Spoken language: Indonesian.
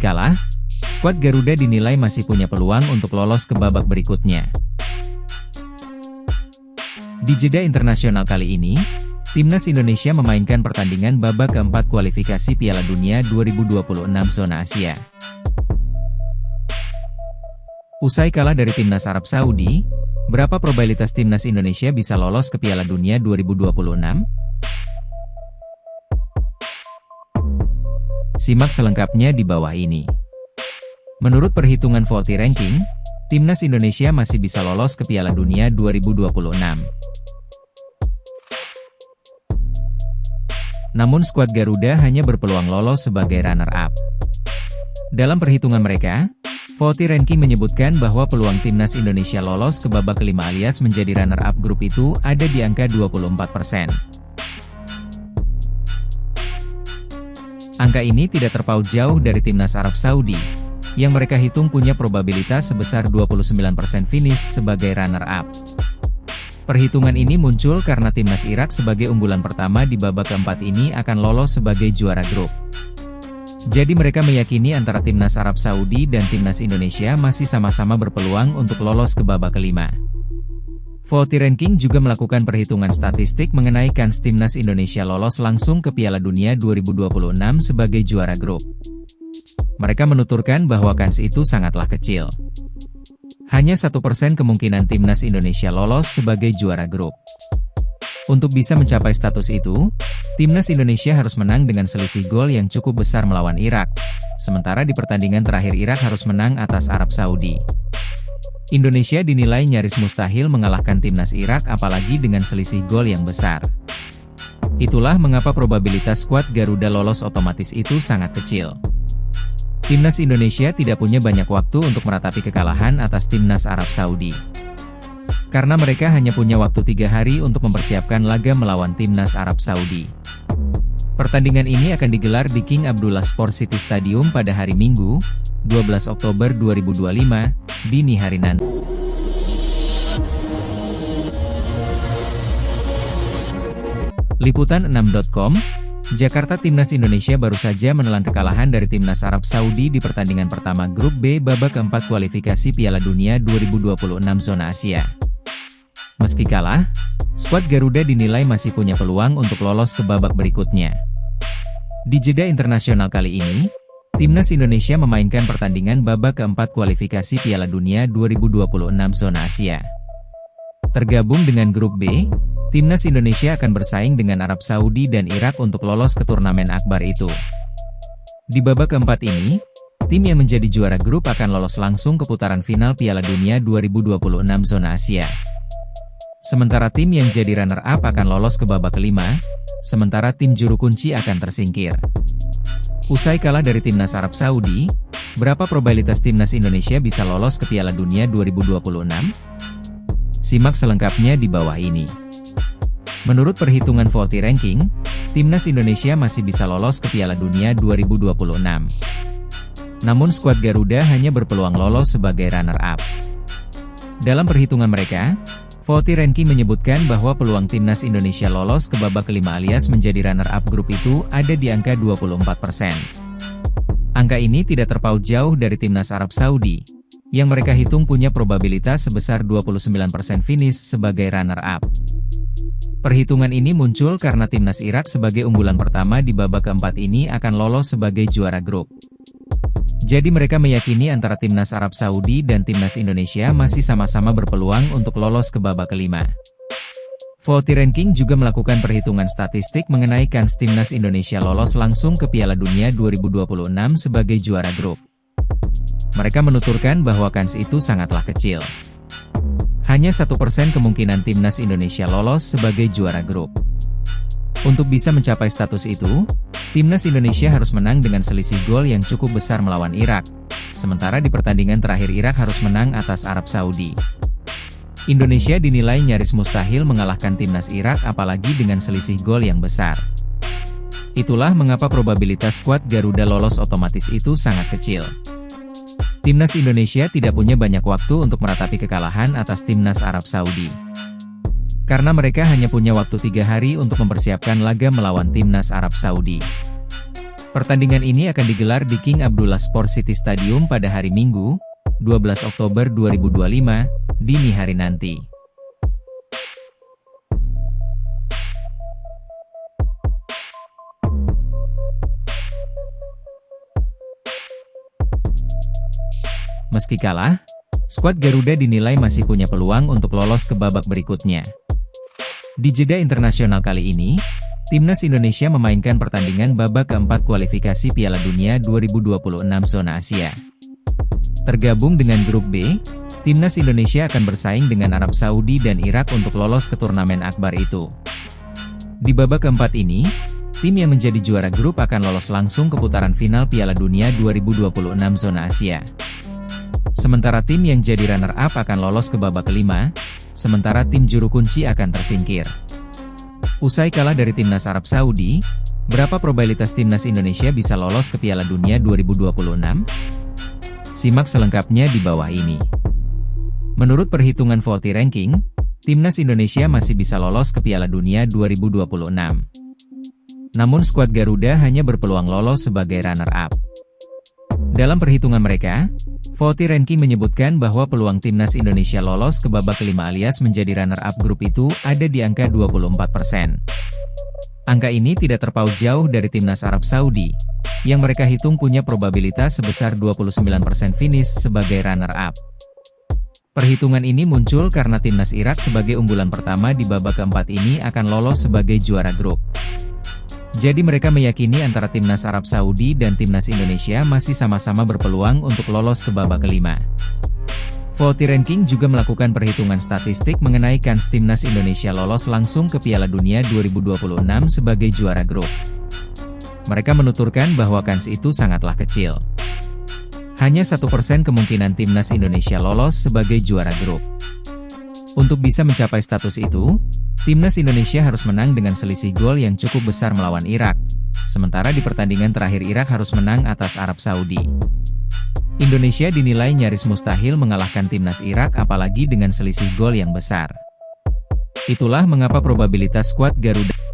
kalah, skuad Garuda dinilai masih punya peluang untuk lolos ke babak berikutnya. Di jeda internasional kali ini, Timnas Indonesia memainkan pertandingan babak keempat kualifikasi Piala Dunia 2026 zona Asia. Usai kalah dari Timnas Arab Saudi, berapa probabilitas Timnas Indonesia bisa lolos ke Piala Dunia 2026? Simak selengkapnya di bawah ini. Menurut perhitungan VOTI Ranking, Timnas Indonesia masih bisa lolos ke Piala Dunia 2026. Namun skuad Garuda hanya berpeluang lolos sebagai runner-up. Dalam perhitungan mereka, VOTI Ranking menyebutkan bahwa peluang Timnas Indonesia lolos ke babak kelima alias menjadi runner-up grup itu ada di angka 24%. Angka ini tidak terpaut jauh dari Timnas Arab Saudi, yang mereka hitung punya probabilitas sebesar 29% finish sebagai runner-up. Perhitungan ini muncul karena Timnas Irak sebagai unggulan pertama di babak keempat ini akan lolos sebagai juara grup. Jadi mereka meyakini antara Timnas Arab Saudi dan Timnas Indonesia masih sama-sama berpeluang untuk lolos ke babak kelima. VOTI Ranking juga melakukan perhitungan statistik mengenai kans Timnas Indonesia lolos langsung ke Piala Dunia 2026 sebagai juara grup. Mereka menuturkan bahwa kans itu sangatlah kecil. Hanya 1% kemungkinan Timnas Indonesia lolos sebagai juara grup. Untuk bisa mencapai status itu, Timnas Indonesia harus menang dengan selisih gol yang cukup besar melawan Irak, sementara di pertandingan terakhir Irak harus menang atas Arab Saudi. Indonesia dinilai nyaris mustahil mengalahkan Timnas Irak apalagi dengan selisih gol yang besar. Itulah mengapa probabilitas skuad Garuda lolos otomatis itu sangat kecil. Timnas Indonesia tidak punya banyak waktu untuk meratapi kekalahan atas Timnas Arab Saudi. Karena mereka hanya punya waktu 3 hari untuk mempersiapkan laga melawan Timnas Arab Saudi. Pertandingan ini akan digelar di King Abdullah Sport City Stadium pada hari Minggu, 12 Oktober 2025, dini hari nanti. Liputan6.com, Jakarta. Timnas Indonesia baru saja menelan kekalahan dari Timnas Arab Saudi di pertandingan pertama Grup B babak keempat kualifikasi Piala Dunia 2026 zona Asia. Meski kalah, skuad Garuda dinilai masih punya peluang untuk lolos ke babak berikutnya. Di jeda internasional kali ini, Timnas Indonesia memainkan pertandingan babak keempat kualifikasi Piala Dunia 2026 zona Asia. Tergabung dengan Grup B, Timnas Indonesia akan bersaing dengan Arab Saudi dan Irak untuk lolos ke turnamen akbar itu. Di babak keempat ini, tim yang menjadi juara grup akan lolos langsung ke putaran final Piala Dunia 2026 zona Asia. Sementara tim yang jadi runner-up akan lolos ke babak kelima, sementara tim juru kunci akan tersingkir. Usai kalah dari Timnas Arab Saudi, berapa probabilitas Timnas Indonesia bisa lolos ke Piala Dunia 2026? Simak selengkapnya di bawah ini. Menurut perhitungan VOTI Ranking, Timnas Indonesia masih bisa lolos ke Piala Dunia 2026. Namun skuad Garuda hanya berpeluang lolos sebagai runner-up. Dalam perhitungan mereka, VOTI Ranking menyebutkan bahwa peluang Timnas Indonesia lolos ke babak kelima alias menjadi runner-up grup itu ada di angka 24%. Angka ini tidak terpaut jauh dari Timnas Arab Saudi, yang mereka hitung punya probabilitas sebesar 29% finish sebagai runner-up. Perhitungan ini muncul karena Timnas Irak sebagai unggulan pertama di babak keempat ini akan lolos sebagai juara grup. Jadi mereka meyakini antara Timnas Arab Saudi dan Timnas Indonesia masih sama-sama berpeluang untuk lolos ke babak kelima. VOTI Ranking juga melakukan perhitungan statistik mengenai kans Timnas Indonesia lolos langsung ke Piala Dunia 2026 sebagai juara grup. Mereka menuturkan bahwa kans itu sangatlah kecil. Hanya 1% kemungkinan Timnas Indonesia lolos sebagai juara grup. Untuk bisa mencapai status itu, Timnas Indonesia harus menang dengan selisih gol yang cukup besar melawan Irak, sementara di pertandingan terakhir Irak harus menang atas Arab Saudi. Indonesia dinilai nyaris mustahil mengalahkan Timnas Irak apalagi dengan selisih gol yang besar. Itulah mengapa probabilitas skuad Garuda lolos otomatis itu sangat kecil. Timnas Indonesia tidak punya banyak waktu untuk meratapi kekalahan atas Timnas Arab Saudi. Karena mereka hanya punya waktu 3 hari untuk mempersiapkan laga melawan Timnas Arab Saudi. Pertandingan ini akan digelar di King Abdullah Sport City Stadium pada hari Minggu, 12 Oktober 2025, dini hari nanti. Meski kalah, skuad Garuda dinilai masih punya peluang untuk lolos ke babak berikutnya. Di jeda internasional kali ini, Timnas Indonesia memainkan pertandingan babak keempat kualifikasi Piala Dunia 2026 zona Asia. Tergabung dengan grup B, Timnas Indonesia akan bersaing dengan Arab Saudi dan Irak untuk lolos ke turnamen akbar itu. Di babak keempat ini, tim yang menjadi juara grup akan lolos langsung ke putaran final Piala Dunia 2026 zona Asia. Sementara tim yang jadi runner-up akan lolos ke babak kelima, sementara tim juru kunci akan tersingkir. Usai kalah dari Timnas Arab Saudi, berapa probabilitas Timnas Indonesia bisa lolos ke Piala Dunia 2026? Simak selengkapnya di bawah ini. Menurut perhitungan VOLTI Ranking, Timnas Indonesia masih bisa lolos ke Piala Dunia 2026. Namun skuad Garuda hanya berpeluang lolos sebagai runner-up. Dalam perhitungan mereka, VOLTI Ranking menyebutkan bahwa peluang Timnas Indonesia lolos ke babak kelima alias menjadi runner-up grup itu ada di angka 24%. Angka ini tidak terpaut jauh dari Timnas Arab Saudi, yang mereka hitung punya probabilitas sebesar 29% finish sebagai runner-up. Perhitungan ini muncul karena Timnas Irak sebagai unggulan pertama di babak keempat ini akan lolos sebagai juara grup. Jadi mereka meyakini antara Timnas Arab Saudi dan Timnas Indonesia masih sama-sama berpeluang untuk lolos ke babak kelima. VOLTI Ranking juga melakukan perhitungan statistik mengenai kans Timnas Indonesia lolos langsung ke Piala Dunia 2026 sebagai juara grup. Mereka menuturkan bahwa kans itu sangatlah kecil. Hanya 1% kemungkinan Timnas Indonesia lolos sebagai juara grup. Untuk bisa mencapai status itu, Timnas Indonesia harus menang dengan selisih gol yang cukup besar melawan Irak, sementara di pertandingan terakhir Irak harus menang atas Arab Saudi. Indonesia dinilai nyaris mustahil mengalahkan Timnas Irak apalagi dengan selisih gol yang besar. Itulah mengapa probabilitas skuad Garuda